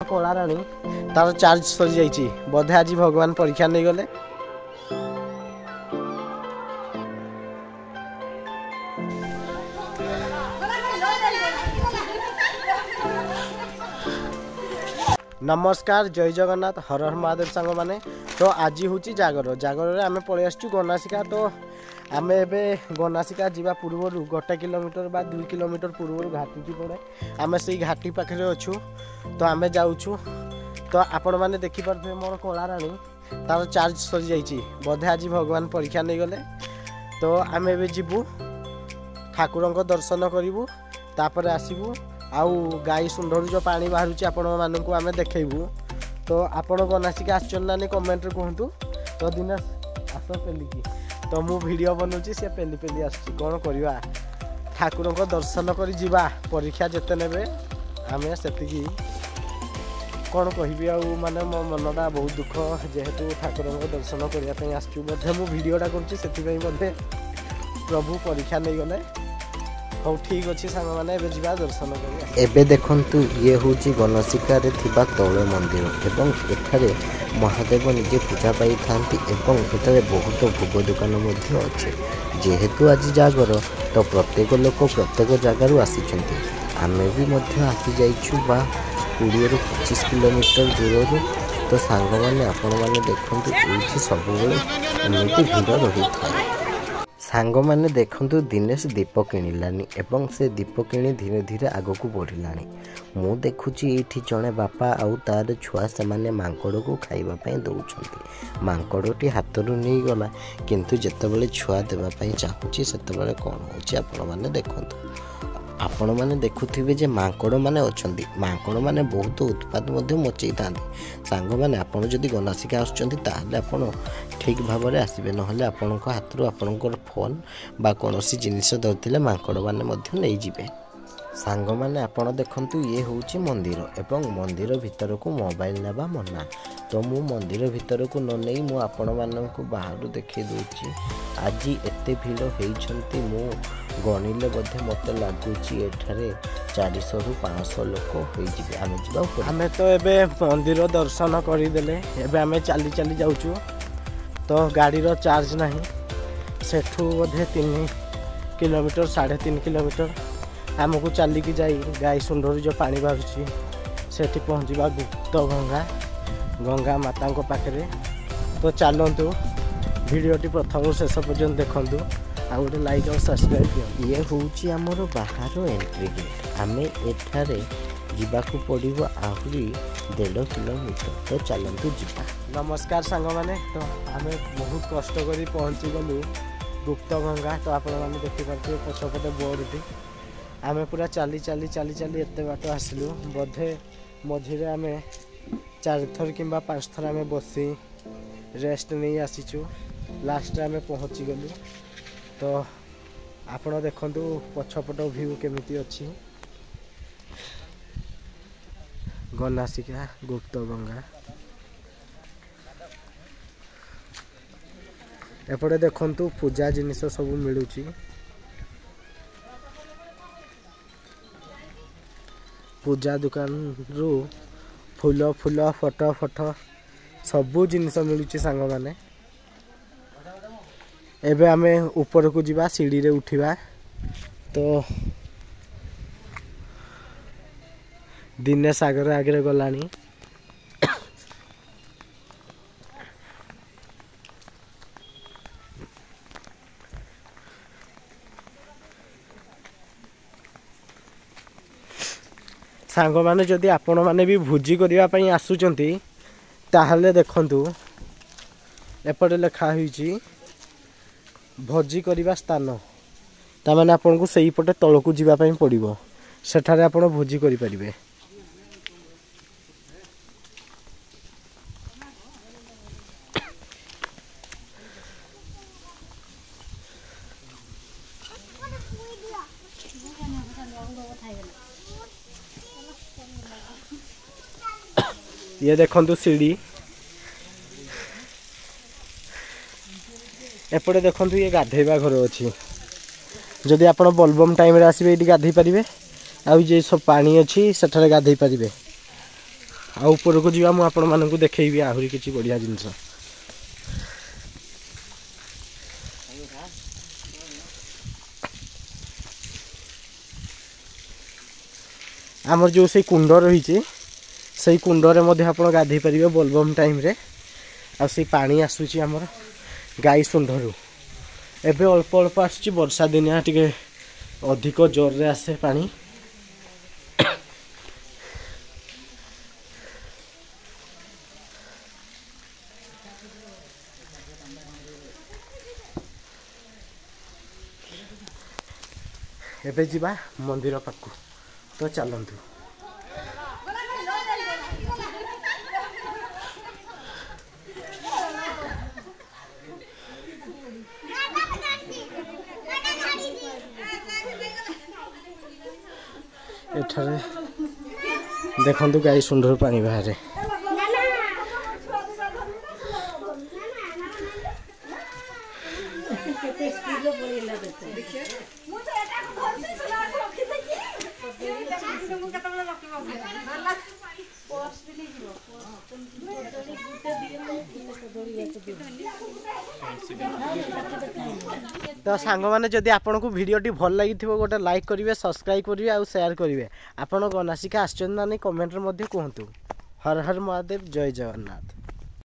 कला राणी तार चार्ज सरी जाइए बोधे आज भगवान परीक्षा नहीं गले। नमस्कार जय जगन्नाथ हर हर महादेव सांग मैंने तो आज हूँ जागर जागर आम पलि आसचु गनासिका। तो आम एवं गनासिका जावा पूर्व 1 किलोमीटर बा 2 किलोमीटर पूर्व घाटी पड़े आम से घाटी पाखे अच्छु। तो आम जाऊँ तो आपण मैंने देखिपे मोर कला राणी तार चार्ज सरी जाइए बोधे आज भगवान परीक्षा नहीं गले। तो आम एवं जीवु ठाकुर दर्शन करूँ तापर आसबू आउ गाई सुंडर जो पानी बाहर आपण मानक आम देखू। तो आपण गनासिका आसना कमेंट कहतु। तो दिन आस पेलिकी तो मु वीडियो बनाऊँगी सी पेली पेली आस कौन करवा ठाकुर दर्शन कर जीवा परीक्षा जिते ने आम से कौन कहि माने मो मनटा बहुत दुख जेहेतु ठाकुर दर्शन करने आसचु मु वीडियोटा कर प्रभु परीक्षा नहीं गले। हाँ ठीक अच्छे सांग मैंने दर्शन कर देखु ये हूँ गनासिका तौल मंदिर एवं एठारे महादेव निजे पूजा पाई था बहुत भोग दुकान अच्छे। जेहेतु आज जागर तो प्रत्येक लोक प्रत्येक जगार आसी आम भी आसी जाइछु बा 20-25 किलोमीटर दूर। तो सांग मैंने आपण मैंने देखु ये सब एमती भीड़ रही था। सांग मैंने देखु दिनेश दीप किणिलानी एवं से दीप किणी धीरे धीरे आग को बढ़िलानी। मु देखुची ये जड़े बापा आउ तार छुआ से माने मांकड़ को खाइबापी दौरान मांकड़टी हाथ रू नहीं गला किंतु जितेबाला छुआ देवाई चाहूँगी से कौन हो देखु आपण मैंने देखुवे जे मांकड़ मैंने अच्छा मांकड़ मैंने बहुत उत्पाद मचई था। सांग मैंने आपड़ जदि गनासिका आसपण ठीक भाव में आसबे ना आपण हाथ रू आपणकर फोन बा कौन जिनिस धरते मांकड़ मैंने नहीं जीवे। सांग मैंने आपण देखु ये हूँ मंदिर एवं मंदिर भीतर को मोबाइल नेबा मना। तो मु मंदिर भीतर को न नहीं मु आपण मानक बाहर देखी दूची। आज एते भीड़ होती मु गणिले बोधे मत लगुच एठारे 400-500 लोक हो। आम तो एबे मंदिर दर्शन करदेले एबे आम चली चली जाऊँ। तो गाड़ी रो चार्ज नहीं सेठू बोधे 3 किलोमीटर 3.5 किलोमीटर आमको चलिकी जाई गाई सुंडर जो पानी बाहर से पहुँचवा गुप्त गंगा माता पाखे। तो चलतु वीडियोटी प्रथम शेष पर्यंत देखूँ आ गए लाइक और सब्सक्राइब दियो। ये हूँ आमर बाहर एंट्री गेट आम एठारे जावाकू पड़ो आहरी 1.5 किलोमीटर। तो चलतु जा। नमस्कार सांग मैंने तो आम बहुत कष्ट कर पहुँची गलु गुप्त गंगा। तो आपण मैंने देखिपे पछपटे बोर्ड आम पूरा चली चली चली चली एत बाट आसलु बोधे मझे आम 4 थर कि 5 थर आम बसी रेस्ट नहीं आसीचु लास्ट आम पहुँची गलु। तो आपण देखु पछपट व्यू केमिति अच्छी गनासिका गुप्त गंगा। एपटे देखु पूजा जिनिस सब मिलूची पूजा दुकान रू फूल फूल फोटो फोटो सबू जिनिस मिलूची सांग माने। एबे आमे ऊपर को जीवा सीढ़ी रे उठिबा। तो दिनेश आगे आगे गलानी। सांग माने जदि आपण माने भी भोजी करिया पई आसुचंती ताहले देखंतु एपटे लिखा होईची भोजी करिवा स्थान। ता माने आपन को सही पटे तळकू जीवा पई पड़िबो सेठारे आपण भोजी करि परिबे। ये देखंतु सीढ़ी एपटे देखंतु ये गाधेबा घर अच्छी जदि आपण बोलबम टाइम रे आसीबे एटी गाधेई परिबे। आ जे सब पानी अच्छी सेठारे गाधेई परिबे। आ ऊपर को जीवा मु आपण मानकु देखैबी आहुरी किछि बढ़िया जिंस। आमर जो से कुंड रही से कुंडरे गाधे पारे बोलबम टाइम रे आ से पानी आसूची आमर गाई सुंढरू एबे अल्प अल्प आसुची वर्षा दिनिया टिके अधिक जोर रे आसे पानी। एबे जीवा मंदिर पाखु तो चलतु। एठारे देखंतु गाई सुंदर पानी बाहर। तो सांग मैंने जदि आपन को वीडियोटी भल लगी गोटे लाइक करेंगे, सब्सक्राइब करेंगे और शेयर करेंगे। आपन गनासिका आसचंद ना नहीं कमेंट रे कहतु। हर हर महादेव, जय जगन्नाथ।